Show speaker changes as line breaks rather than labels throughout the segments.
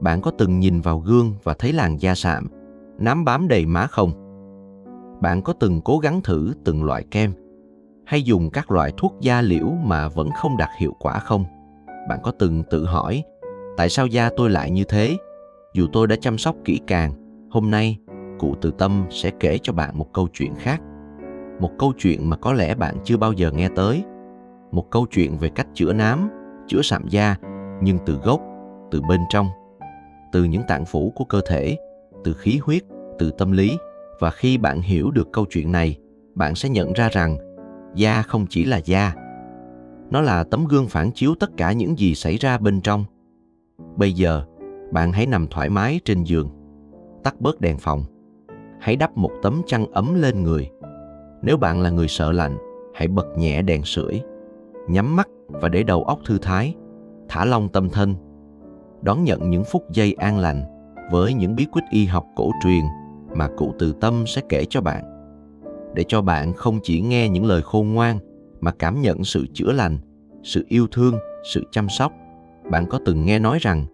Bạn có từng nhìn vào gương và thấy làn da sạm, nám bám đầy má không? Bạn có từng cố gắng thử từng loại kem hay dùng các loại thuốc da liễu mà vẫn không đạt hiệu quả không? Bạn có từng tự hỏi, tại sao da tôi lại như thế? Dù tôi đã chăm sóc kỹ càng, hôm nay, cụ Từ Tâm sẽ kể cho bạn một câu chuyện khác. Một câu chuyện mà có lẽ bạn chưa bao giờ nghe tới. Một câu chuyện về cách chữa nám, chữa sạm da, nhưng từ gốc, từ bên trong. Từ những tạng phủ của cơ thể, từ khí huyết, từ tâm lý. Và khi bạn hiểu được câu chuyện này, bạn sẽ nhận ra rằng da không chỉ là da. Nó là tấm gương phản chiếu tất cả những gì xảy ra bên trong. Bây giờ, bạn hãy nằm thoải mái trên giường, tắt bớt đèn phòng. Hãy đắp một tấm chăn ấm lên người. Nếu bạn là người sợ lạnh, hãy bật nhẹ đèn sưởi. Nhắm mắt và để đầu óc thư thái, thả lỏng tâm thân. Đón nhận những phút giây an lành với những bí quyết y học cổ truyền mà cụ Từ Tâm sẽ kể cho bạn. Để cho bạn không chỉ nghe những lời khôn ngoan mà cảm nhận sự chữa lành, sự yêu thương, sự chăm sóc. Bạn có từng nghe nói rằng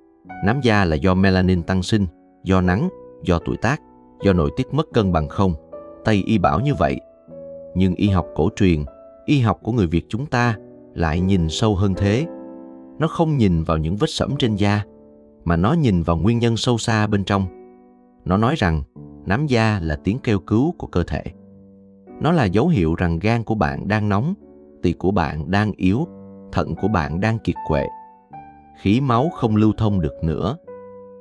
nám da là do melanin tăng sinh, do nắng, do tuổi tác, do nội tiết mất cân bằng không? Tây y bảo như vậy. Nhưng y học cổ truyền, y học của người Việt chúng ta lại nhìn sâu hơn thế. Nó không nhìn vào những vết sẫm trên da, mà nó nhìn vào nguyên nhân sâu xa bên trong. Nó nói rằng nám da là tiếng kêu cứu của cơ thể. Nó là dấu hiệu rằng gan của bạn đang nóng, tỳ của bạn đang yếu, thận của bạn đang kiệt quệ. Khí máu không lưu thông được nữa.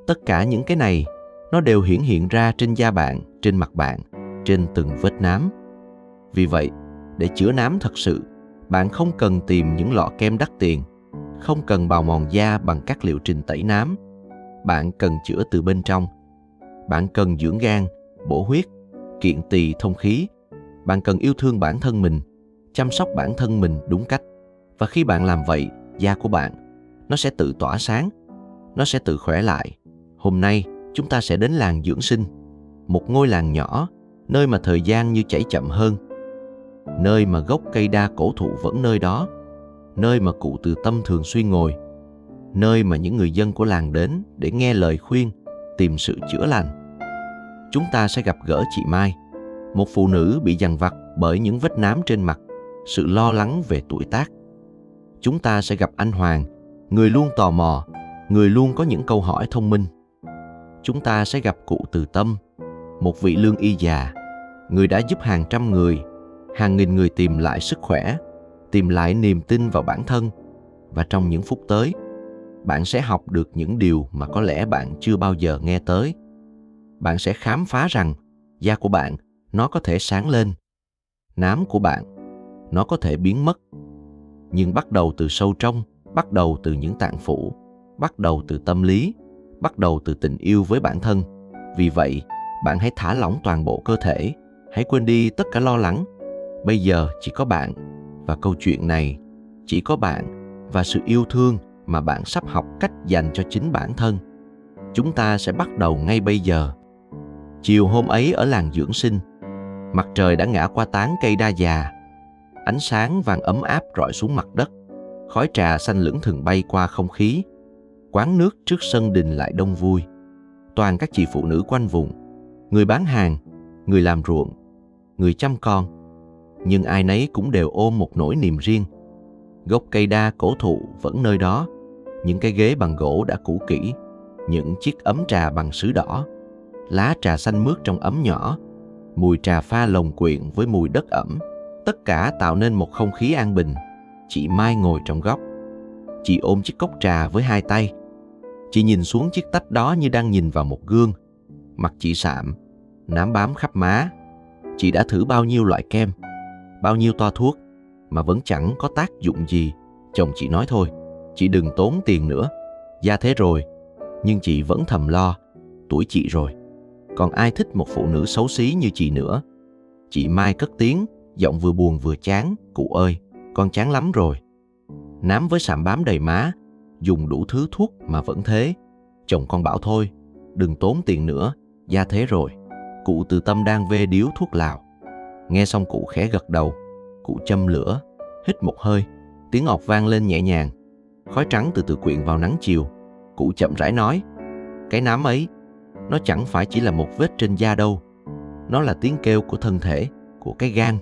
Tất cả những cái này, nó đều hiển hiện ra trên da bạn, trên mặt bạn, trên từng vết nám. Vì vậy, để chữa nám thật sự, bạn không cần tìm những lọ kem đắt tiền, không cần bào mòn da bằng các liệu trình tẩy nám. Bạn cần chữa từ bên trong. Bạn cần dưỡng gan, bổ huyết, kiện tỳ thông khí. Bạn cần yêu thương bản thân mình, chăm sóc bản thân mình đúng cách. Và khi bạn làm vậy, da của bạn, nó sẽ tự tỏa sáng, nó sẽ tự khỏe lại. Hôm nay, chúng ta sẽ đến làng dưỡng sinh, một ngôi làng nhỏ, nơi mà thời gian như chảy chậm hơn, nơi mà gốc cây đa cổ thụ vẫn nơi đó, nơi mà cụ Từ Tâm thường xuyên ngồi, nơi mà những người dân của làng đến để nghe lời khuyên, tìm sự chữa lành. Chúng ta sẽ gặp gỡ chị Mai, một phụ nữ bị dằn vặt bởi những vết nám trên mặt, sự lo lắng về tuổi tác. Chúng ta sẽ gặp anh Hoàng, người luôn tò mò, người luôn có những câu hỏi thông minh. Chúng ta sẽ gặp cụ Từ Tâm, một vị lương y già, người đã giúp hàng trăm người, hàng nghìn người tìm lại sức khỏe, tìm lại niềm tin vào bản thân. Và trong những phút tới, bạn sẽ học được những điều mà có lẽ bạn chưa bao giờ nghe tới. Bạn sẽ khám phá rằng da của bạn, nó có thể sáng lên. Nám của bạn, nó có thể biến mất. Nhưng bắt đầu từ sâu trong, bắt đầu từ những tạng phủ, bắt đầu từ tâm lý, bắt đầu từ tình yêu với bản thân. Vì vậy, bạn hãy thả lỏng toàn bộ cơ thể, hãy quên đi tất cả lo lắng. Bây giờ chỉ có bạn và câu chuyện này, chỉ có bạn và sự yêu thương mà bạn sắp học cách dành cho chính bản thân. Chúng ta sẽ bắt đầu ngay bây giờ. Chiều hôm ấy ở làng dưỡng sinh, mặt trời đã ngã qua tán cây đa già. Ánh sáng vàng ấm áp rọi xuống mặt đất. Khói trà xanh lững thừng bay qua không khí. Quán nước trước sân đình lại đông vui. Toàn các chị phụ nữ quanh vùng, người bán hàng, người làm ruộng, người chăm con. Nhưng ai nấy cũng đều ôm một nỗi niềm riêng. Gốc cây đa cổ thụ vẫn nơi đó. Những cái ghế bằng gỗ đã cũ kỹ. Những chiếc ấm trà bằng sứ đỏ. Lá trà xanh mướt trong ấm nhỏ. Mùi trà pha lồng quyện với mùi đất ẩm. Tất cả tạo nên một không khí an bình. Chị Mai ngồi trong góc. Chị ôm chiếc cốc trà với hai tay. Chị nhìn xuống chiếc tách đó như đang nhìn vào một gương. Mặt chị sạm, nám bám khắp má. Chị đã thử bao nhiêu loại kem, bao nhiêu toa thuốc mà vẫn chẳng có tác dụng gì. Chồng chị nói thôi, chị đừng tốn tiền nữa, da thế rồi. Nhưng chị vẫn thầm lo, tuổi chị rồi, còn ai thích một phụ nữ xấu xí như chị nữa. Chị Mai cất tiếng, giọng vừa buồn vừa chán. Cụ ơi, con chán lắm rồi. Nám với sạm bám đầy má, dùng đủ thứ thuốc mà vẫn thế. Chồng con bảo thôi, đừng tốn tiền nữa, da thế rồi. Cụ Từ Tâm đang vê điếu thuốc lào. Nghe xong cụ khẽ gật đầu. Cụ châm lửa, hít một hơi. Tiếng ọc vang lên nhẹ nhàng. Khói trắng từ từ quyện vào nắng chiều. Cụ chậm rãi nói, Cái nám ấy, nó chẳng phải chỉ là một vết trên da đâu. Nó là tiếng kêu của thân thể, của cái gan,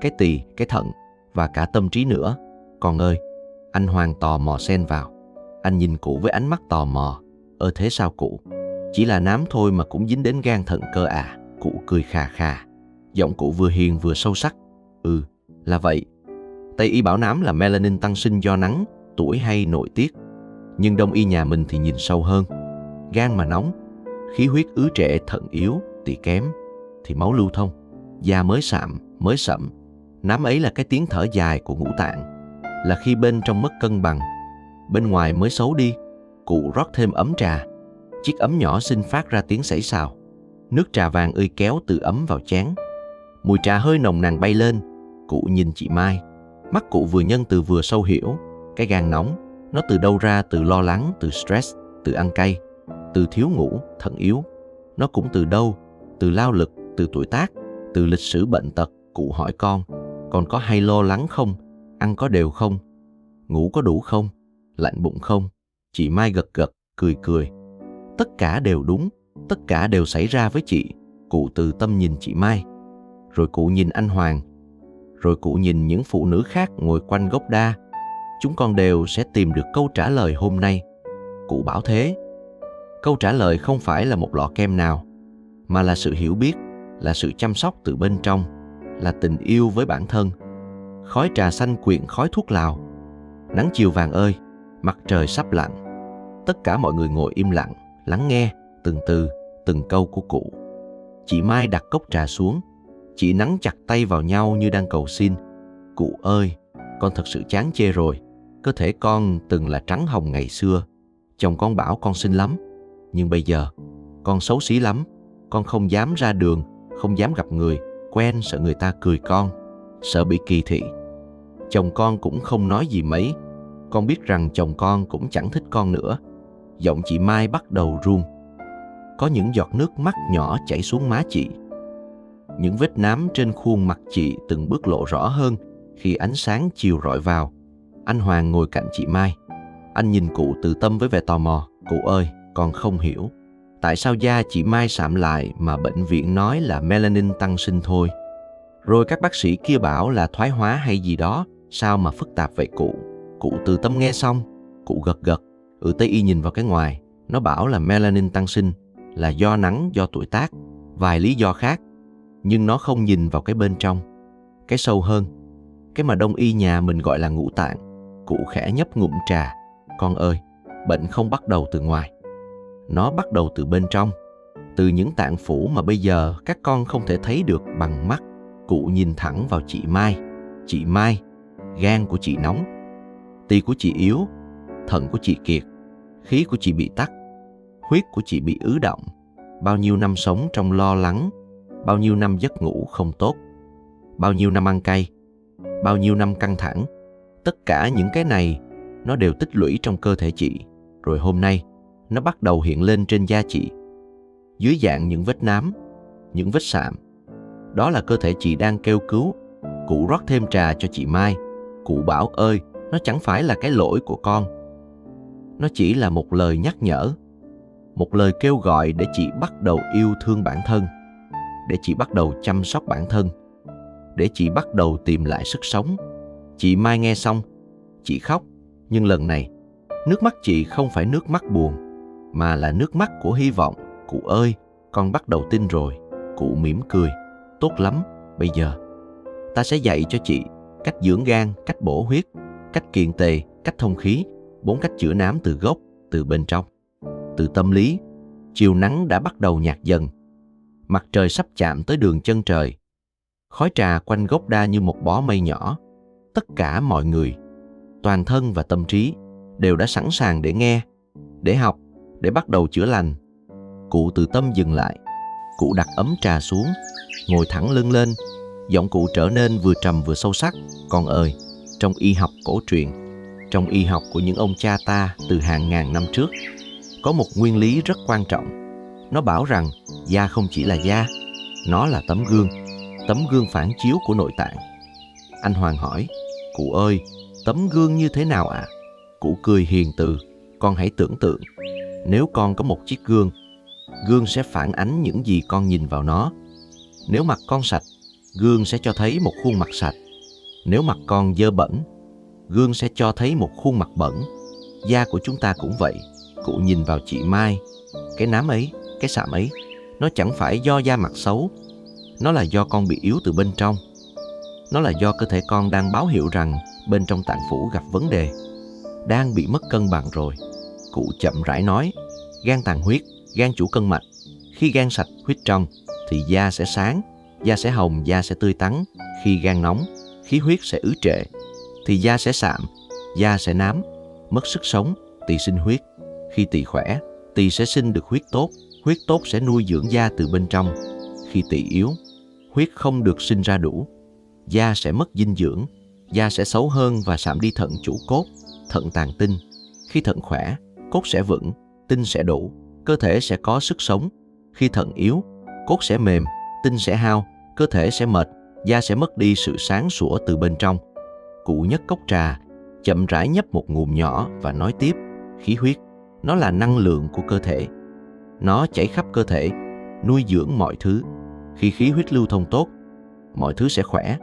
cái tỳ, cái thận và cả tâm trí nữa. Con ơi, anh Hoàng tò mò xen vào. Anh nhìn cụ với ánh mắt tò mò. Thế sao cụ? Chỉ là nám thôi mà cũng dính đến gan thận cơ à? Cụ cười khà khà. Giọng cụ vừa hiền vừa sâu sắc. Là vậy. Tây y bảo nám là melanin tăng sinh do nắng, tuổi hay nội tiết. Nhưng đông y nhà mình thì nhìn sâu hơn. Gan mà nóng, khí huyết ứ trệ, thận yếu, tỳ kém, thì máu lưu thông, da mới sạm, mới sậm. Nám ấy là cái tiếng thở dài của ngũ tạng, là khi bên trong mất cân bằng, bên ngoài mới xấu đi. Cụ rót thêm ấm trà. Chiếc ấm nhỏ xin phát ra tiếng sảy sào. Nước trà vàng ơi kéo từ ấm vào chén. Mùi trà hơi nồng nàn bay lên. Cụ nhìn chị Mai. Mắt cụ vừa nhân từ vừa sâu hiểu. Cái gan nóng, nó từ đâu ra? Từ lo lắng, từ stress, từ ăn cay, từ thiếu ngủ, thận yếu. Nó cũng từ đâu? Từ lao lực, từ tuổi tác, từ lịch sử bệnh tật. Cụ hỏi con có hay lo lắng không? Ăn có đều không? Ngủ có đủ không? Lạnh bụng không? Chị Mai gật gật, cười cười. Tất cả đều đúng, tất cả đều xảy ra với chị. Cụ từ tâm nhìn chị Mai. Rồi cụ nhìn anh Hoàng. Rồi cụ nhìn những phụ nữ khác ngồi quanh gốc đa. Chúng con đều sẽ tìm được câu trả lời hôm nay. Cụ bảo thế. Câu trả lời không phải là một lọ kem nào, mà là sự hiểu biết, là sự chăm sóc từ bên trong, là tình yêu với bản thân. Khói trà xanh quyện khói thuốc lào. Nắng chiều vàng ơi, mặt trời sắp lặn. Tất cả mọi người ngồi im lặng, lắng nghe từng từ, từng câu của cụ. Chị Mai đặt cốc trà xuống. Chị nắn chặt tay vào nhau như đang cầu xin. Cụ ơi, con thật sự chán chê rồi. Cơ thể con từng là trắng hồng ngày xưa. Chồng con bảo con xinh lắm. Nhưng bây giờ, con xấu xí lắm. Con không dám ra đường, không dám gặp người quen, sợ người ta cười con, sợ bị kỳ thị. Chồng con cũng không nói gì mấy. Con biết rằng chồng con cũng chẳng thích con nữa. Giọng chị Mai bắt đầu run. Có những giọt nước mắt nhỏ chảy xuống má chị. Những vết nám trên khuôn mặt chị từng bước lộ rõ hơn khi ánh sáng chiều rọi vào. Anh Hoàng ngồi cạnh chị Mai. Anh nhìn cụ từ tâm với vẻ tò mò. Cụ ơi, con không hiểu. Tại sao da chị Mai sạm lại mà bệnh viện nói là melanin tăng sinh thôi? Rồi các bác sĩ kia bảo là thoái hóa hay gì đó. Sao mà phức tạp vậy cụ? Cụ từ tâm nghe xong, cụ gật gật. Tây y nhìn vào cái ngoài, nó bảo là melanin tăng sinh là do nắng, do tuổi tác, vài lý do khác. Nhưng nó không nhìn vào cái bên trong, cái sâu hơn, cái mà đông y nhà mình gọi là ngũ tạng. Cụ khẽ nhấp ngụm trà. Con ơi, bệnh không bắt đầu từ ngoài. Nó bắt đầu từ bên trong, từ những tạng phủ mà bây giờ các con không thể thấy được bằng mắt. Cụ nhìn thẳng vào chị Mai. Chị Mai, gan của chị nóng, tỳ của chị yếu, thận của chị kiệt, khí của chị bị tắc, huyết của chị bị ứ đọng. Bao nhiêu năm sống trong lo lắng, bao nhiêu năm giấc ngủ không tốt, bao nhiêu năm ăn cay, bao nhiêu năm căng thẳng. Tất cả những cái này, nó đều tích lũy trong cơ thể chị. Rồi hôm nay, nó bắt đầu hiện lên trên da chị, dưới dạng những vết nám, những vết sạm. Đó là cơ thể chị đang kêu cứu. Cụ rót thêm trà cho chị Mai. Cụ bảo ơi, nó chẳng phải là cái lỗi của con. Nó chỉ là một lời nhắc nhở, một lời kêu gọi để chị bắt đầu yêu thương bản thân, để chị bắt đầu chăm sóc bản thân, để chị bắt đầu tìm lại sức sống. Chị Mai nghe xong, chị khóc. Nhưng lần này, nước mắt chị không phải nước mắt buồn, mà là nước mắt của hy vọng. Cụ ơi, con bắt đầu tin rồi. Cụ mỉm cười. Tốt lắm, bây giờ ta sẽ dạy cho chị cách dưỡng gan, cách bổ huyết, cách kiềng tề, cách thông khí, 4 cách chữa nám từ gốc, từ bên trong. Từ tâm lý, chiều nắng đã bắt đầu nhạt dần. Mặt trời sắp chạm tới đường chân trời. Khói trà quanh gốc đa như một bó mây nhỏ. Tất cả mọi người, toàn thân và tâm trí, đều đã sẵn sàng để nghe, để học, để bắt đầu chữa lành. Cụ từ tâm dừng lại. Cụ đặt ấm trà xuống, ngồi thẳng lưng lên. Giọng cụ trở nên vừa trầm vừa sâu sắc. Con ơi, trong y học cổ truyền, trong y học của những ông cha ta từ hàng ngàn năm trước, có một nguyên lý rất quan trọng. Nó bảo rằng da không chỉ là da, nó là tấm gương phản chiếu của nội tạng. Anh Hoàng hỏi, cụ ơi, tấm gương như thế nào ạ? Cụ cười hiền từ. Con hãy tưởng tượng, Nếu con có một chiếc gương, gương sẽ phản ánh những gì con nhìn vào nó. Nếu mặt con sạch, gương sẽ cho thấy một khuôn mặt sạch. Nếu mặt con dơ bẩn, gương sẽ cho thấy một khuôn mặt bẩn. Da của chúng ta cũng vậy. Cụ nhìn vào chị Mai, cái nám ấy, cái sạm ấy, nó chẳng phải do da mặt xấu. Nó là do con bị yếu từ bên trong. Nó là do cơ thể con đang báo hiệu rằng bên trong tạng phủ gặp vấn đề, đang bị mất cân bằng rồi. Cụ chậm rãi nói, gan tàn huyết, gan chủ cân mạch. Khi gan sạch, huyết trong, thì da sẽ sáng, da sẽ hồng, da sẽ tươi tắn. Khi gan nóng, khí huyết sẽ ứ trệ, thì da sẽ sạm, da sẽ nám, mất sức sống, tỳ sinh huyết. Khi tỳ khỏe, tỳ sẽ sinh được huyết tốt sẽ nuôi dưỡng da từ bên trong. Khi tỳ yếu, huyết không được sinh ra đủ, da sẽ mất dinh dưỡng, da sẽ xấu hơn và sạm đi thận chủ cốt, thận tàn tinh. Khi thận khỏe, cốt sẽ vững, tinh sẽ đủ, cơ thể sẽ có sức sống. Khi thận yếu, cốt sẽ mềm, tinh sẽ hao, cơ thể sẽ mệt, da sẽ mất đi sự sáng sủa từ bên trong. Cụ nhấc cốc trà, chậm rãi nhấp một ngụm nhỏ và nói tiếp, khí huyết, nó là năng lượng của cơ thể. Nó chảy khắp cơ thể, nuôi dưỡng mọi thứ. Khi khí huyết lưu thông tốt, mọi thứ sẽ khỏe,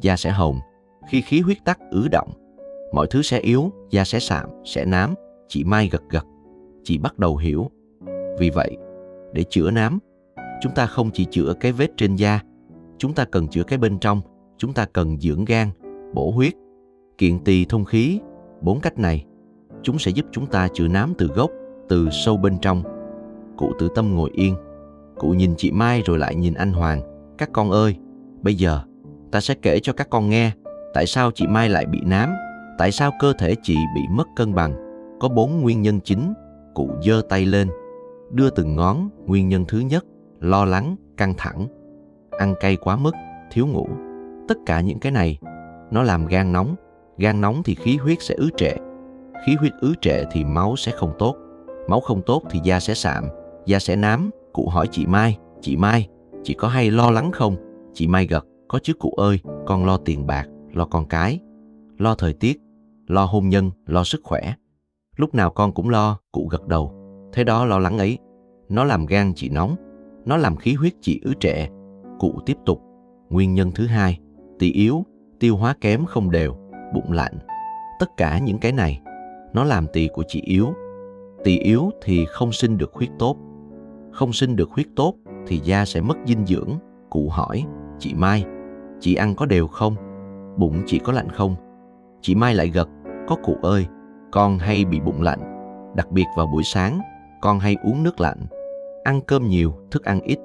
da sẽ hồng. Khi khí huyết tắc ứ đọng, mọi thứ sẽ yếu, da sẽ sạm, sẽ nám. Chị Mai gật gật. Chị bắt đầu hiểu. Vì vậy, để chữa nám, chúng ta không chỉ chữa cái vết trên da, chúng ta cần chữa cái bên trong. Chúng ta cần dưỡng gan, bổ huyết, kiện tỳ thông khí. 4 cách này, chúng sẽ giúp chúng ta chữa nám từ gốc, từ sâu bên trong. Cụ tự tâm ngồi yên. Cụ nhìn chị Mai rồi lại nhìn anh Hoàng. Các con ơi, bây giờ ta sẽ kể cho các con nghe tại sao chị Mai lại bị nám, tại sao cơ thể chị bị mất cân bằng. Có 4 nguyên nhân chính. Cụ giơ tay lên, đưa từng ngón. Nguyên nhân thứ nhất, lo lắng, căng thẳng, ăn cay quá mức, thiếu ngủ. Tất cả những cái này, nó làm gan nóng. Gan nóng thì khí huyết sẽ ứ trệ. Khí huyết ứ trệ thì máu sẽ không tốt. Máu không tốt thì da sẽ sạm, da sẽ nám. Cụ hỏi chị Mai, chị có hay lo lắng không? Chị Mai gật, có chứ cụ ơi, con lo tiền bạc, lo con cái, lo thời tiết, lo hôn nhân, lo sức khỏe. Lúc nào con cũng lo, cụ gật đầu. Thế đó lo lắng ấy, nó làm gan chị nóng, nó làm khí huyết chị ứ trệ. Cụ tiếp tục, nguyên nhân thứ hai, tỳ yếu, tiêu hóa kém không đều, bụng lạnh. Tất cả những cái này, nó làm tỳ của chị yếu. Tỳ yếu thì không sinh được huyết tốt. Không sinh được huyết tốt thì da sẽ mất dinh dưỡng. Cụ hỏi, chị Mai, chị ăn có đều không? Bụng chị có lạnh không? Chị Mai lại gật, có cụ ơi, con hay bị bụng lạnh. Đặc biệt vào buổi sáng, con hay uống nước lạnh. Ăn cơm nhiều, thức ăn ít.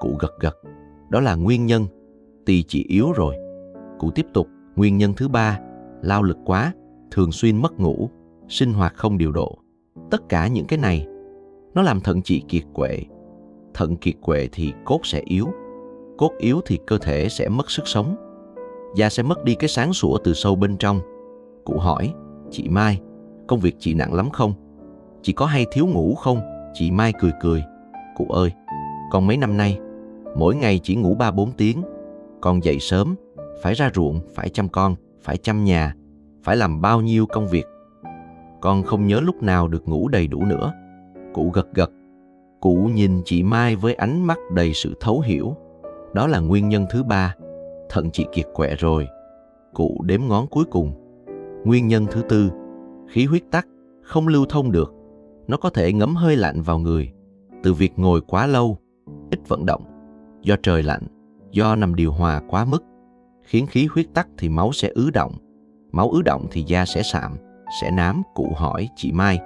Cụ gật gật, đó là nguyên nhân. Tỳ chị yếu rồi. Cụ tiếp tục, nguyên nhân thứ ba, lao lực quá, thường xuyên mất ngủ, sinh hoạt không điều độ. Tất cả những cái này, nó làm thận chị kiệt quệ. Thận kiệt quệ thì cốt sẽ yếu. Cốt yếu thì cơ thể sẽ mất sức sống. Da sẽ mất đi cái sáng sủa từ sâu bên trong. Cụ hỏi, chị Mai, công việc chị nặng lắm không? Chị có hay thiếu ngủ không? Chị Mai cười cười. Cụ ơi, con mấy năm nay, mỗi ngày chỉ ngủ 3-4 tiếng. Con dậy sớm, phải ra ruộng, phải chăm con, phải chăm nhà, phải làm bao nhiêu công việc. Con không nhớ lúc nào được ngủ đầy đủ nữa. Cụ gật gật. Cụ nhìn chị Mai với ánh mắt đầy sự thấu hiểu. Đó là nguyên nhân thứ ba, thận chị kiệt quệ rồi. Cụ đếm ngón cuối cùng. Nguyên nhân thứ tư, khí huyết tắc, không lưu thông được. Nó có thể ngấm hơi lạnh vào người, từ việc ngồi quá lâu, ít vận động, do trời lạnh, do nằm điều hòa quá mức, khiến khí huyết tắc thì máu sẽ ứ đọng. Máu ứ đọng thì da sẽ sạm, sẽ nám. Cụ hỏi chị Mai,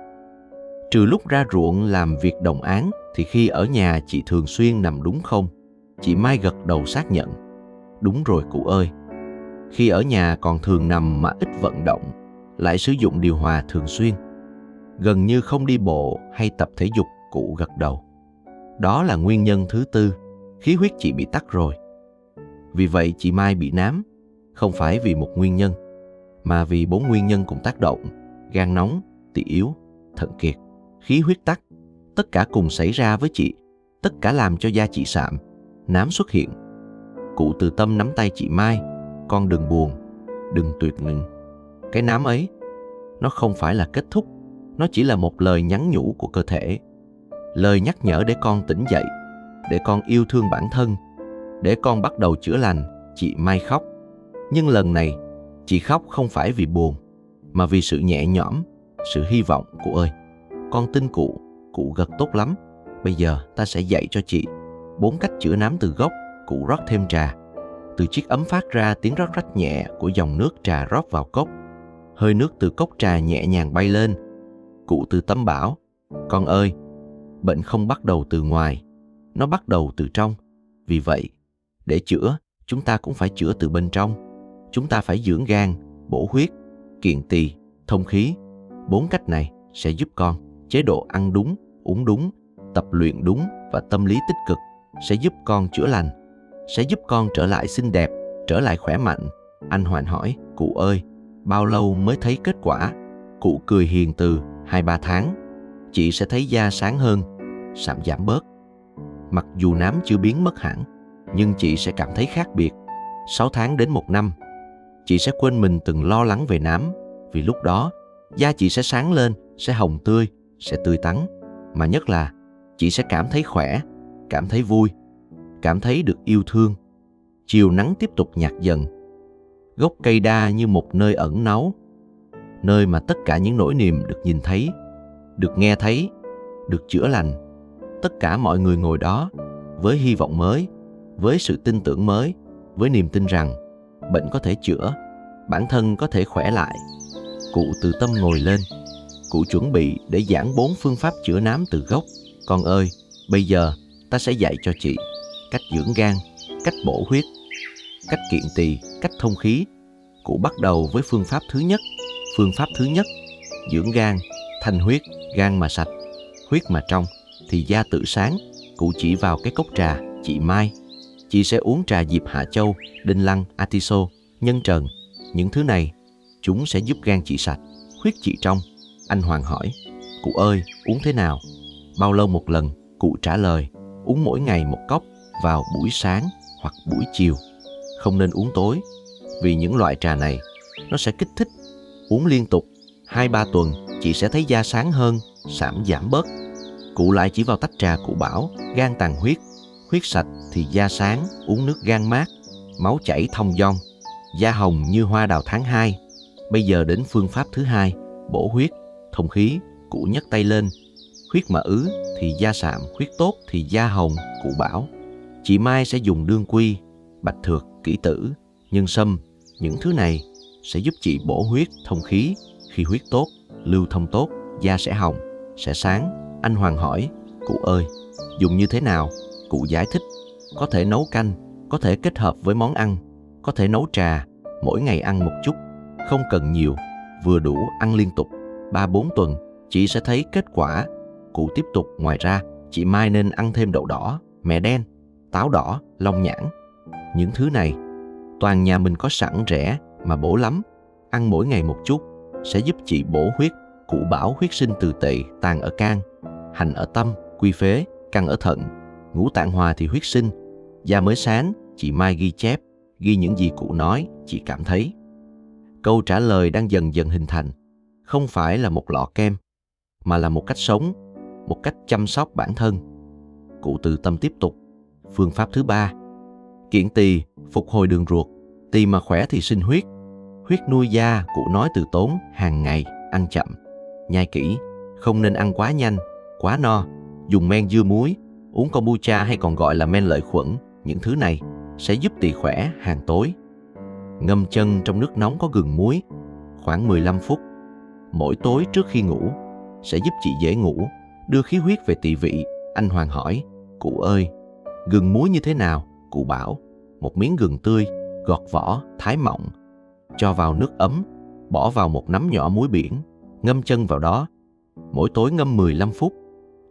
trừ lúc ra ruộng làm việc đồng áng thì khi ở nhà chị thường xuyên nằm đúng không? Chị Mai gật đầu xác nhận. Đúng rồi cụ ơi. Khi ở nhà còn thường nằm mà ít vận động, lại sử dụng điều hòa thường xuyên, gần như không đi bộ hay tập thể dục. Cụ gật đầu. Đó là nguyên nhân thứ tư, khí huyết chị bị tắc rồi. Vì vậy chị Mai bị nám, không phải vì một nguyên nhân, mà vì 4 nguyên nhân cùng tác động: gan nóng, tỳ yếu, thận kiệt, khí huyết tắc. Tất cả cùng xảy ra với chị, tất cả làm cho da chị sạm, nám xuất hiện. Cụ từ tâm nắm tay chị Mai. Con đừng buồn, đừng tuyệt vọng. Cái nám ấy, nó không phải là kết thúc, Nó chỉ là một lời nhắn nhủ của cơ thể, lời nhắc nhở để con tỉnh dậy, để con yêu thương bản thân, để con bắt đầu chữa lành. Chị Mai khóc. Nhưng lần này, chị khóc không phải vì buồn, mà vì sự nhẹ nhõm, sự hy vọng. Cụ ơi, con tin cụ gật tốt lắm. Bây giờ ta sẽ dạy cho chị 4 cách chữa nám từ gốc. Cụ rót thêm trà. Từ chiếc ấm phát ra tiếng rót rách nhẹ của dòng nước trà rót vào cốc. Hơi nước từ cốc trà nhẹ nhàng bay lên. Cụ Từ Tâm bảo, con ơi, bệnh không bắt đầu từ ngoài, nó bắt đầu từ trong. Vì vậy, để chữa, chúng ta cũng phải chữa từ bên trong. Chúng ta phải dưỡng gan, bổ huyết, kiện tỳ, thông khí. 4 cách này sẽ giúp con. Chế độ ăn đúng, uống đúng, tập luyện đúng và tâm lý tích cực sẽ giúp con chữa lành, sẽ giúp con trở lại xinh đẹp, trở lại khỏe mạnh. Anh Hoàn hỏi, cụ ơi, bao lâu mới thấy kết quả? Cụ cười hiền từ, 2-3 tháng. Chị sẽ thấy da sáng hơn, sạm giảm bớt. Mặc dù nám chưa biến mất hẳn, nhưng chị sẽ cảm thấy khác biệt. 6 tháng đến 1 năm, chị sẽ quên mình từng lo lắng về nám. Vì lúc đó, da chị sẽ sáng lên, sẽ hồng tươi, sẽ tươi tắn. Mà nhất là, chị sẽ cảm thấy khỏe, cảm thấy vui, cảm thấy được yêu thương. Chiều nắng tiếp tục nhạt dần. Gốc cây đa như một nơi ẩn náu, nơi mà tất cả những nỗi niềm được nhìn thấy, được nghe thấy, được chữa lành. Tất cả mọi người ngồi đó với hy vọng mới, với sự tin tưởng mới, với niềm tin rằng bệnh có thể chữa, bản thân có thể khỏe lại. Cụ Từ Tâm ngồi lên. Cụ chuẩn bị để giảng 4 phương pháp chữa nám từ gốc. Con ơi, bây giờ ta sẽ dạy cho chị cách dưỡng gan, cách bổ huyết, cách kiện tỳ, cách thông khí. Cụ bắt đầu với phương pháp thứ nhất. Phương pháp thứ nhất, dưỡng gan, thanh huyết. Gan mà sạch, huyết mà trong thì da tự sáng. Cụ chỉ vào cái cốc trà. Chị Mai, chị sẽ uống trà diệp Hạ Châu, đinh lăng, atiso, nhân trần. Những thứ này, chúng sẽ giúp gan chị sạch, huyết chị trong. Anh Hoàng hỏi, cụ ơi, uống thế nào? Bao lâu một lần? Cụ trả lời, uống mỗi ngày 1 cốc vào buổi sáng hoặc buổi chiều. Không nên uống tối, vì những loại trà này, nó sẽ kích thích. Uống liên tục 2-3 tuần, chị sẽ thấy da sáng hơn, sạm giảm bớt. Cụ lại chỉ vào tách trà. Cụ bảo, gan tàn huyết, huyết sạch thì da sáng, uống nước gan mát, máu chảy thông dong, da hồng như hoa đào tháng 2. Bây giờ đến phương pháp thứ hai, bổ huyết, thông khí. Cụ nhấc tay lên. Huyết mà ứ thì da sạm, huyết tốt thì da hồng. Cụ bảo, chị Mai sẽ dùng đương quy, bạch thược, kỷ tử, nhân sâm. Những thứ này sẽ giúp chị bổ huyết, thông khí. Khi huyết tốt, lưu thông tốt, da sẽ hồng, sẽ sáng. Anh Hoàng hỏi, cụ ơi, dùng như thế nào? Cụ giải thích, có thể nấu canh, có thể kết hợp với món ăn, có thể nấu trà, mỗi ngày ăn một chút, không cần nhiều, vừa đủ ăn liên tục. 3-4 tuần, chị sẽ thấy kết quả. Cụ tiếp tục, ngoài ra, chị Mai nên ăn thêm đậu đỏ, mè đen, táo đỏ, long nhãn. Những thứ này, toàn nhà mình có sẵn rẻ mà bổ lắm. Ăn mỗi ngày một chút, sẽ giúp chị bổ huyết. Cụ bảo huyết sinh từ tỵ, tàn ở can, hành ở tâm, quy phế, căn ở thận, ngũ tạng hòa thì huyết sinh. Da mới sáng, chị Mai ghi chép, ghi những gì cụ nói, chị cảm thấy. Câu trả lời đang dần dần hình thành. Không phải là một lọ kem, mà là một cách sống, một cách chăm sóc bản thân. Cụ Từ Tâm tiếp tục. Phương pháp thứ 3, kiện tỳ, phục hồi đường ruột. Tỳ mà khỏe thì sinh huyết. Huyết nuôi da, cụ nói từ tốn, hàng ngày, ăn chậm, nhai kỹ, không nên ăn quá nhanh, quá no. Dùng men dưa muối, uống kombucha hay còn gọi là men lợi khuẩn. Những thứ này sẽ giúp tỳ khỏe hàng tối. Ngâm chân trong nước nóng có gừng muối khoảng 15 phút mỗi tối trước khi ngủ sẽ giúp chị dễ ngủ, đưa khí huyết về tỳ vị. Anh Hoàng hỏi, cụ ơi, gừng muối như thế nào? Cụ bảo, một miếng gừng tươi, gọt vỏ, thái mỏng, cho vào nước ấm, bỏ vào một nắm nhỏ muối biển, ngâm chân vào đó. Mỗi tối ngâm 15 phút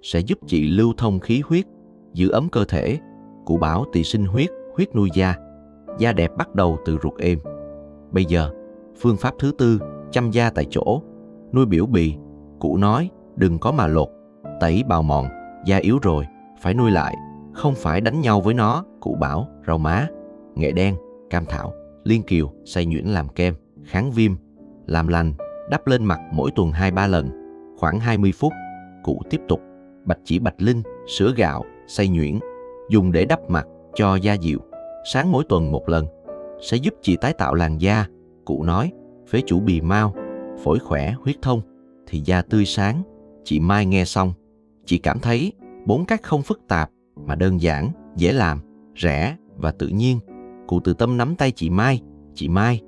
sẽ giúp chị lưu thông khí huyết, giữ ấm cơ thể. Cụ bảo tỳ sinh huyết, huyết nuôi da, da đẹp bắt đầu từ ruột êm. Bây giờ, phương pháp thứ 4, chăm da tại chỗ, nuôi biểu bì. Cụ nói, đừng có mà lột, tẩy bào mòn, da yếu rồi, phải nuôi lại, không phải đánh nhau với nó. Cụ bảo, rau má, nghệ đen, cam thảo, liên kiều, xay nhuyễn làm kem, kháng viêm, làm lành, đắp lên mặt mỗi tuần 2-3 lần. Khoảng 20 phút, cụ tiếp tục. Bạch chỉ bạch linh, sữa gạo, xay nhuyễn, dùng để đắp mặt cho da dịu. Sáng mỗi tuần một lần, sẽ giúp chị tái tạo làn da. Cụ nói, phế chủ bì mao, phổi khỏe, huyết thông, thì da tươi sáng. Chị Mai nghe xong, chị cảm thấy 4 cách không phức tạp mà đơn giản, dễ làm, rẻ và tự nhiên. Cụ Từ Tâm nắm tay chị Mai,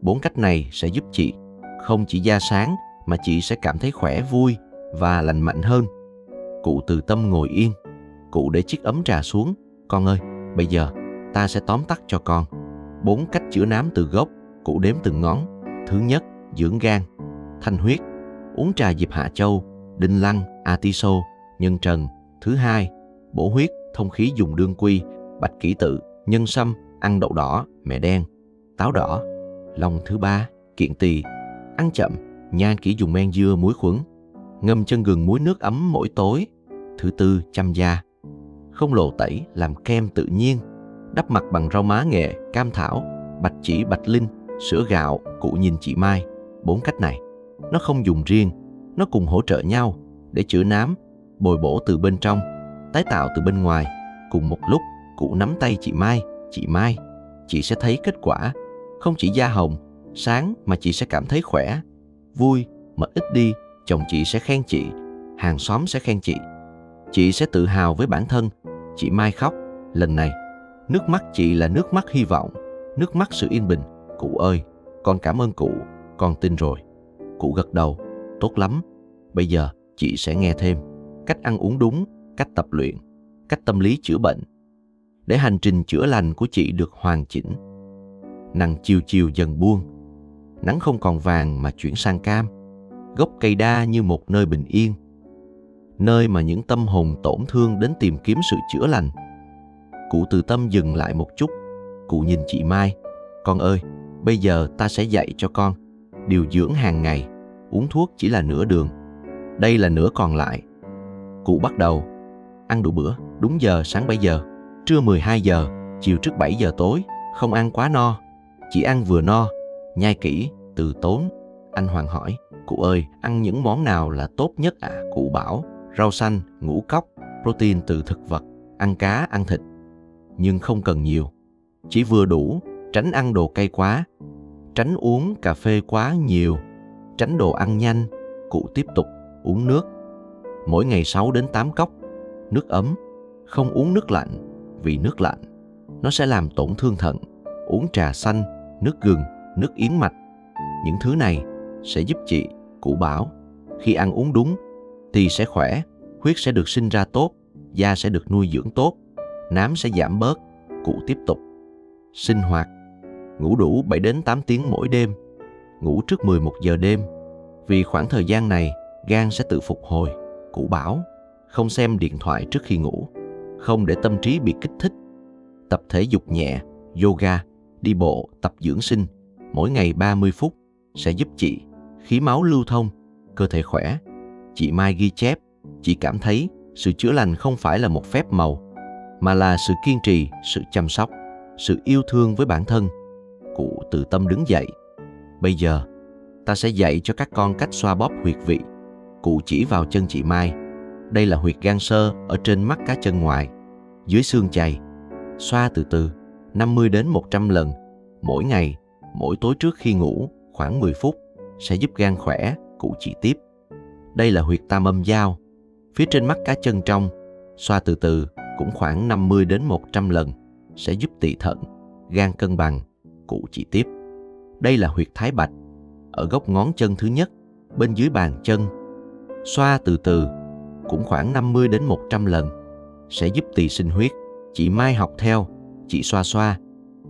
4 cách này sẽ giúp chị không chỉ da sáng mà chị sẽ cảm thấy khỏe, vui và lành mạnh hơn. Cụ Từ Tâm ngồi yên. Cụ để chiếc ấm trà xuống. Con ơi, bây giờ ta sẽ tóm tắt cho con 4 cách chữa nám từ gốc. Cụ đếm từng ngón. Thứ nhất, dưỡng gan, thanh huyết, uống trà diệp Hạ Châu, đinh lăng, atiso, nhân trần. Thứ hai, bổ huyết, thông khí dùng đương quy, bạch kỷ tự, nhân sâm, ăn đậu đỏ, mẹ đen, táo đỏ. Long. Thứ ba, kiện tỳ, ăn chậm, nha kỹ dùng men dưa muối khuẩn, ngâm chân gừng muối nước ấm mỗi tối. Thứ tư, chăm da, không lộ tẩy, làm kem tự nhiên, đắp mặt bằng rau má nghệ, cam thảo, bạch chỉ bạch linh, sữa gạo. Cụ nhìn chị Mai, 4 cách này, nó không dùng riêng, nó cùng hỗ trợ nhau để chữa nám, bồi bổ từ bên trong, tái tạo từ bên ngoài. Cùng một lúc, cụ nắm tay chị Mai, chị sẽ thấy kết quả. Không chỉ da hồng, sáng mà chị sẽ cảm thấy khỏe, vui. Mà ít đi, chồng chị sẽ khen chị, hàng xóm sẽ khen chị sẽ tự hào với bản thân. Chị Mai khóc. Lần này, nước mắt chị là nước mắt hy vọng, nước mắt sự yên bình. Cụ ơi, con cảm ơn cụ, con tin rồi. Cụ gật đầu. Tốt lắm. Bây giờ chị sẽ nghe thêm cách ăn uống đúng, cách tập luyện, cách tâm lý chữa bệnh, để hành trình chữa lành của chị được hoàn chỉnh. Nắng chiều chiều dần buông, nắng không còn vàng mà chuyển sang cam. Gốc cây đa như một nơi bình yên, nơi mà những tâm hồn tổn thương đến tìm kiếm sự chữa lành. Cụ Từ Tâm dừng lại một chút. Cụ nhìn chị Mai. Con ơi, bây giờ ta sẽ dạy cho con điều dưỡng hàng ngày. Uống thuốc chỉ là nửa đường, đây là nửa còn lại. Cụ bắt đầu. Ăn đủ bữa, đúng giờ, sáng 7 giờ, trưa 12 giờ, chiều trước 7 giờ tối. Không ăn quá no, chỉ ăn vừa no. Nhai kỹ, từ tốn. Anh Hoàng hỏi, cụ ơi, ăn những món nào là tốt nhất ạ? Cụ bảo, rau xanh, ngũ cốc, protein từ thực vật, ăn cá, ăn thịt. Nhưng không cần nhiều, chỉ vừa đủ. Tránh ăn đồ cay quá, tránh uống cà phê quá nhiều, tránh đồ ăn nhanh. Cụ tiếp tục. Uống nước, mỗi ngày 6 đến 8 cốc. Nước ấm, không uống nước lạnh, vì nước lạnh nó sẽ làm tổn thương thận. Uống trà xanh, nước gừng, nước yến mạch. Những thứ này sẽ giúp chị. Cụ bảo, khi ăn uống đúng thì sẽ khỏe, huyết sẽ được sinh ra tốt, da sẽ được nuôi dưỡng tốt, nám sẽ giảm bớt. Cụ tiếp tục. Sinh hoạt, ngủ đủ 7 đến 8 tiếng mỗi đêm, ngủ trước 11 giờ đêm, vì khoảng thời gian này gan sẽ tự phục hồi. Cụ bảo, không xem điện thoại trước khi ngủ, không để tâm trí bị kích thích. Tập thể dục nhẹ, yoga, đi bộ, tập dưỡng sinh, mỗi ngày 30 phút sẽ giúp chị khí máu lưu thông, cơ thể khỏe. Chị Mai ghi chép, chị cảm thấy sự chữa lành không phải là một phép màu, mà là sự kiên trì, sự chăm sóc, sự yêu thương với bản thân. Cụ Từ Tâm đứng dậy. Bây giờ, ta sẽ dạy cho các con cách xoa bóp huyệt vị. Cụ chỉ vào chân chị Mai. Đây là huyệt gan sơ ở trên mắt cá chân ngoài, dưới xương chày. Xoa từ từ, 50 đến 100 lần, mỗi ngày, mỗi tối trước khi ngủ, khoảng 10 phút, sẽ giúp gan khỏe. Cụ chỉ tiếp. Đây là huyệt tam âm giao, phía trên mắt cá chân trong. Xoa từ từ, cũng khoảng 50 đến 100 lần, sẽ giúp tỵ thận, gan cân bằng. Cụ chỉ tiếp. Đây là huyệt thái bạch, ở gốc ngón chân thứ nhất, bên dưới bàn chân. Xoa từ từ, cũng khoảng 50 đến 100 lần, sẽ giúp tỳ sinh huyết. Chị Mai học theo, chị xoa xoa,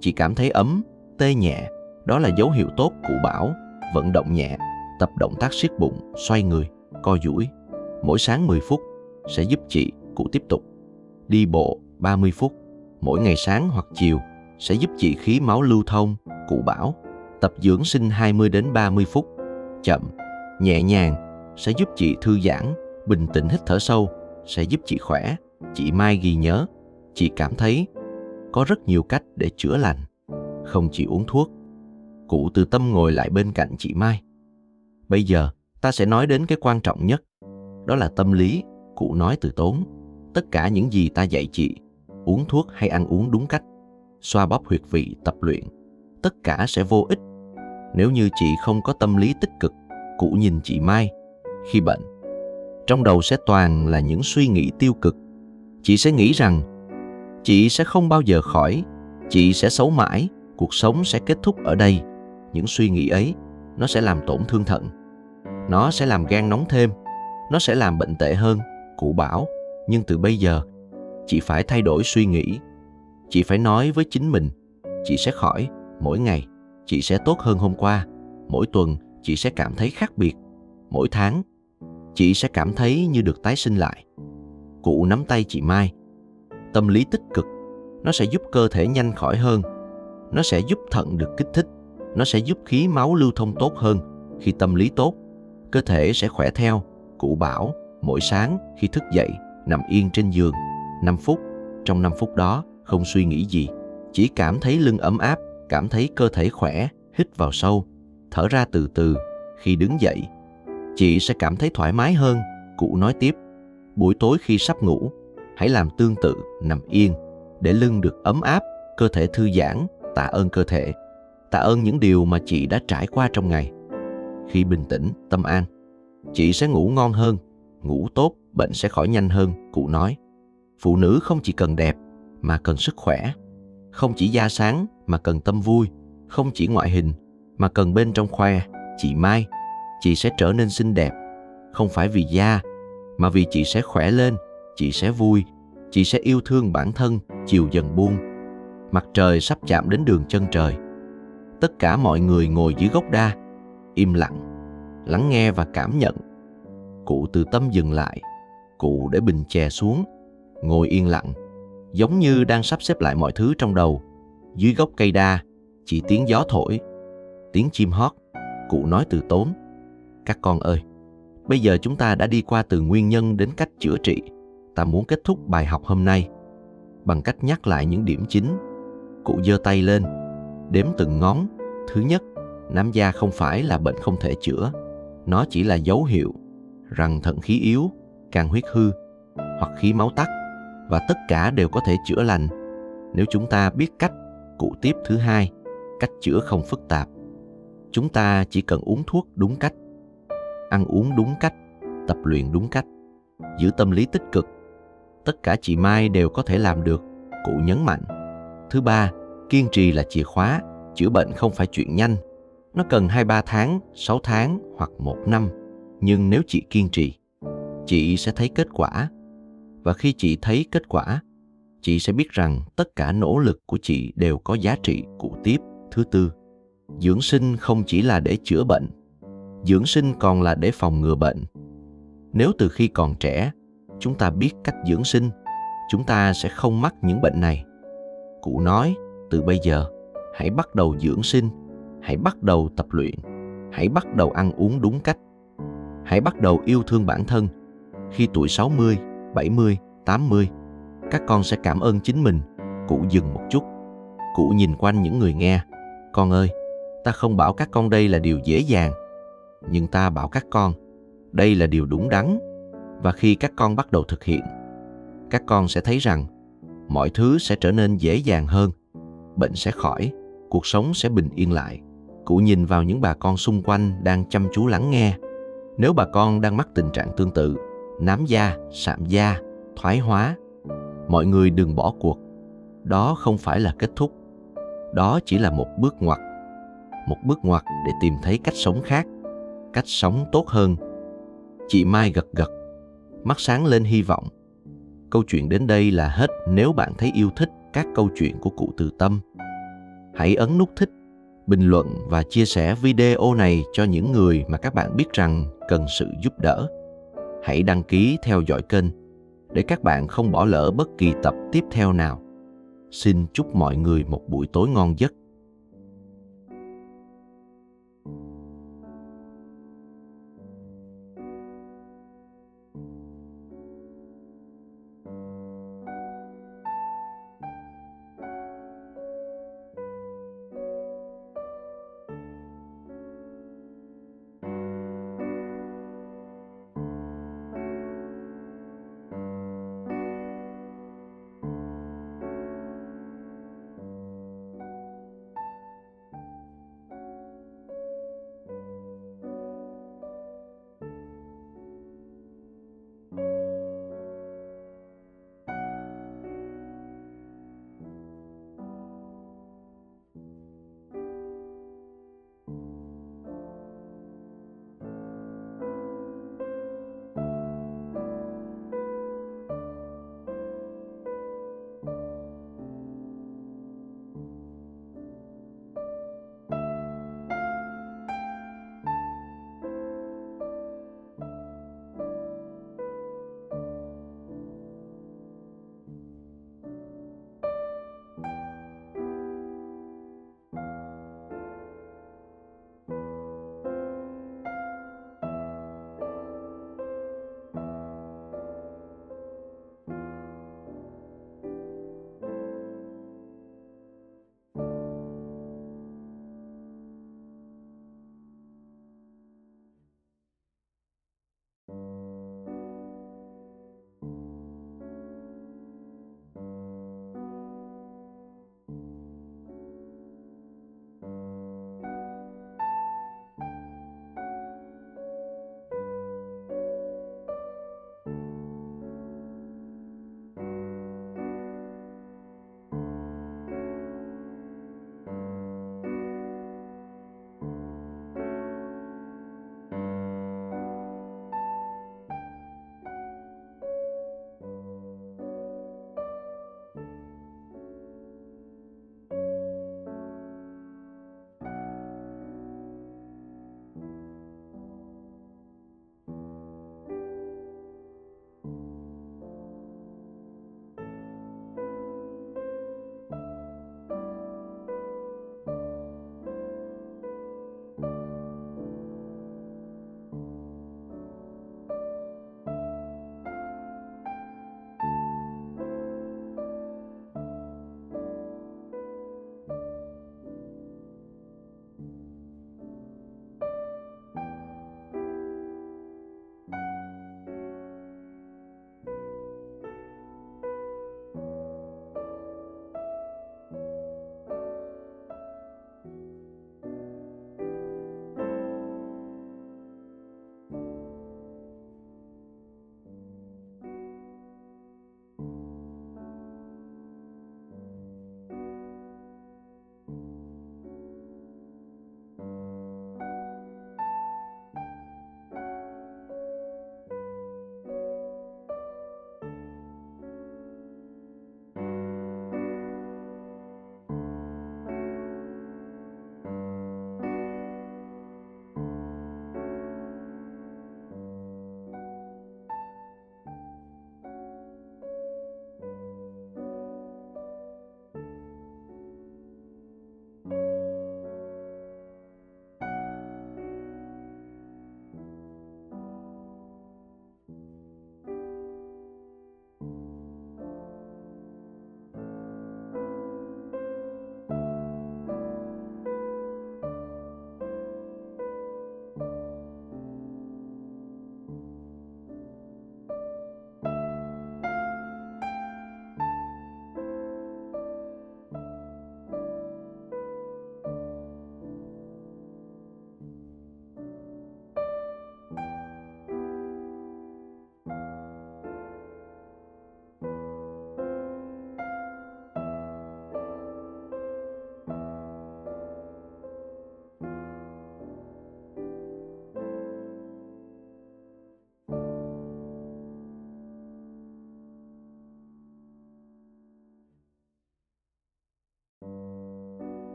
chị cảm thấy ấm, tê nhẹ, đó là dấu hiệu tốt. Cụ bảo, vận động nhẹ, tập động tác siết bụng, xoay người, co duỗi, mỗi sáng 10 phút, sẽ giúp chị. Cụ tiếp tục. Đi bộ 30 phút, mỗi ngày sáng hoặc chiều, sẽ giúp chị khí máu lưu thông. Cụ bảo, tập dưỡng sinh 20 đến 30 phút, chậm, nhẹ nhàng, sẽ giúp chị thư giãn, bình tĩnh hít thở sâu, sẽ giúp chị khỏe. Chị Mai ghi nhớ, chị cảm thấy có rất nhiều cách để chữa lành, không chỉ uống thuốc. Cụ Từ Tâm ngồi lại bên cạnh chị Mai. Bây giờ, ta sẽ nói đến cái quan trọng nhất. Đó là tâm lý, cụ nói từ tốn. Tất cả những gì ta dạy chị, uống thuốc hay ăn uống đúng cách, xoa bóp huyệt vị, tập luyện, tất cả sẽ vô ích nếu như chị không có tâm lý tích cực. Cụ nhìn chị Mai khi bệnh. Trong đầu sẽ toàn là những suy nghĩ tiêu cực. Chị sẽ nghĩ rằng chị sẽ không bao giờ khỏi, chị sẽ xấu mãi, cuộc sống sẽ kết thúc ở đây. Những suy nghĩ ấy, nó sẽ làm tổn thương thận. Nó sẽ làm gan nóng thêm. Nó sẽ làm bệnh tệ hơn, cụ bảo. Nhưng từ bây giờ, chị phải thay đổi suy nghĩ. Chị phải nói với chính mình, chị sẽ khỏi, mỗi ngày, chị sẽ tốt hơn hôm qua. Mỗi tuần, chị sẽ cảm thấy khác biệt. Mỗi tháng, chị sẽ cảm thấy như được tái sinh lại. Cụ nắm tay chị Mai. Tâm lý tích cực, nó sẽ giúp cơ thể nhanh khỏi hơn. Nó sẽ giúp thận được kích thích. Nó sẽ giúp khí máu lưu thông tốt hơn. Khi tâm lý tốt, cơ thể sẽ khỏe theo. Cụ bảo, mỗi sáng khi thức dậy, nằm yên trên giường 5 phút. Trong 5 phút đó, không suy nghĩ gì. Chỉ cảm thấy lưng ấm áp, cảm thấy cơ thể khỏe. Hít vào sâu, thở ra từ từ. Khi đứng dậy, chị sẽ cảm thấy thoải mái hơn. Cụ nói tiếp, buổi tối khi sắp ngủ, hãy làm tương tự, nằm yên, để lưng được ấm áp, cơ thể thư giãn, tạ ơn cơ thể, tạ ơn những điều mà chị đã trải qua trong ngày. Khi bình tĩnh, tâm an, chị sẽ ngủ ngon hơn, ngủ tốt, bệnh sẽ khỏi nhanh hơn. Cụ nói, phụ nữ không chỉ cần đẹp, mà cần sức khỏe. Không chỉ da sáng, mà cần tâm vui. Không chỉ ngoại hình, mà cần bên trong khoe. Chị Mai, chị sẽ trở nên xinh đẹp, không phải vì da, mà vì chị sẽ khỏe lên, chị sẽ vui, chị sẽ yêu thương bản thân. Chiều dần buông, mặt trời sắp chạm đến đường chân trời. Tất cả mọi người ngồi dưới gốc đa, im lặng, lắng nghe và cảm nhận. Cụ từ tâm dừng lại. Cụ để bình chè xuống, ngồi yên lặng, giống như đang sắp xếp lại mọi thứ trong đầu. Dưới gốc cây đa, chỉ tiếng gió thổi, tiếng chim hót. Cụ nói từ tốn, các con ơi, bây giờ chúng ta đã đi qua từ nguyên nhân đến cách chữa trị. Ta muốn kết thúc bài học hôm nay bằng cách nhắc lại những điểm chính. Cụ giơ tay lên, đếm từng ngón. Thứ nhất, nám da không phải là bệnh không thể chữa. Nó chỉ là dấu hiệu rằng thận khí yếu, can huyết hư hoặc khí máu tắc, và tất cả đều có thể chữa lành nếu chúng ta biết cách. Cụ tiếp, thứ hai, cách chữa không phức tạp. Chúng ta chỉ cần uống thuốc đúng cách, ăn uống đúng cách, tập luyện đúng cách, giữ tâm lý tích cực. Tất cả chị Mai đều có thể làm được. Cụ nhấn mạnh. Thứ ba, kiên trì là chìa khóa. Chữa bệnh không phải chuyện nhanh. Nó cần 2-3 tháng, 6 tháng hoặc 1 năm. Nhưng nếu chị kiên trì, chị sẽ thấy kết quả. Và khi chị thấy kết quả, chị sẽ biết rằng tất cả nỗ lực của chị đều có giá trị. Cụ tiếp, thứ tư, dưỡng sinh không chỉ là để chữa bệnh. Dưỡng sinh còn là để phòng ngừa bệnh. Nếu từ khi còn trẻ, chúng ta biết cách dưỡng sinh, chúng ta sẽ không mắc những bệnh này. Cụ nói, từ bây giờ, hãy bắt đầu dưỡng sinh, hãy bắt đầu tập luyện, hãy bắt đầu ăn uống đúng cách, hãy bắt đầu yêu thương bản thân. Khi tuổi 60, 70, 80, các con sẽ cảm ơn chính mình. Cụ dừng một chút. Cụ nhìn quanh những người nghe. Con ơi, ta không bảo các con đây là điều dễ dàng, nhưng ta bảo các con, đây là điều đúng đắn. Và khi các con bắt đầu thực hiện, các con sẽ thấy rằng mọi thứ sẽ trở nên dễ dàng hơn. Bệnh sẽ khỏi, cuộc sống sẽ bình yên lại. Cụ nhìn vào những bà con xung quanh đang chăm chú lắng nghe. Nếu bà con đang mắc tình trạng tương tự, nám da, sạm da, thoái hóa, mọi người đừng bỏ cuộc. Đó không phải là kết thúc. Đó chỉ là một bước ngoặt. Một bước ngoặt để tìm thấy cách sống khác, cách sống tốt hơn. Chị Mai gật gật, mắt sáng lên hy vọng. Câu chuyện đến đây là hết. Nếu bạn thấy yêu thích các câu chuyện của cụ Từ Tâm, hãy ấn nút thích, bình luận và chia sẻ video này cho những người mà các bạn biết rằng cần sự giúp đỡ. Hãy đăng ký theo dõi kênh để các bạn không bỏ lỡ bất kỳ tập tiếp theo nào. Xin chúc mọi người một buổi tối ngon giấc.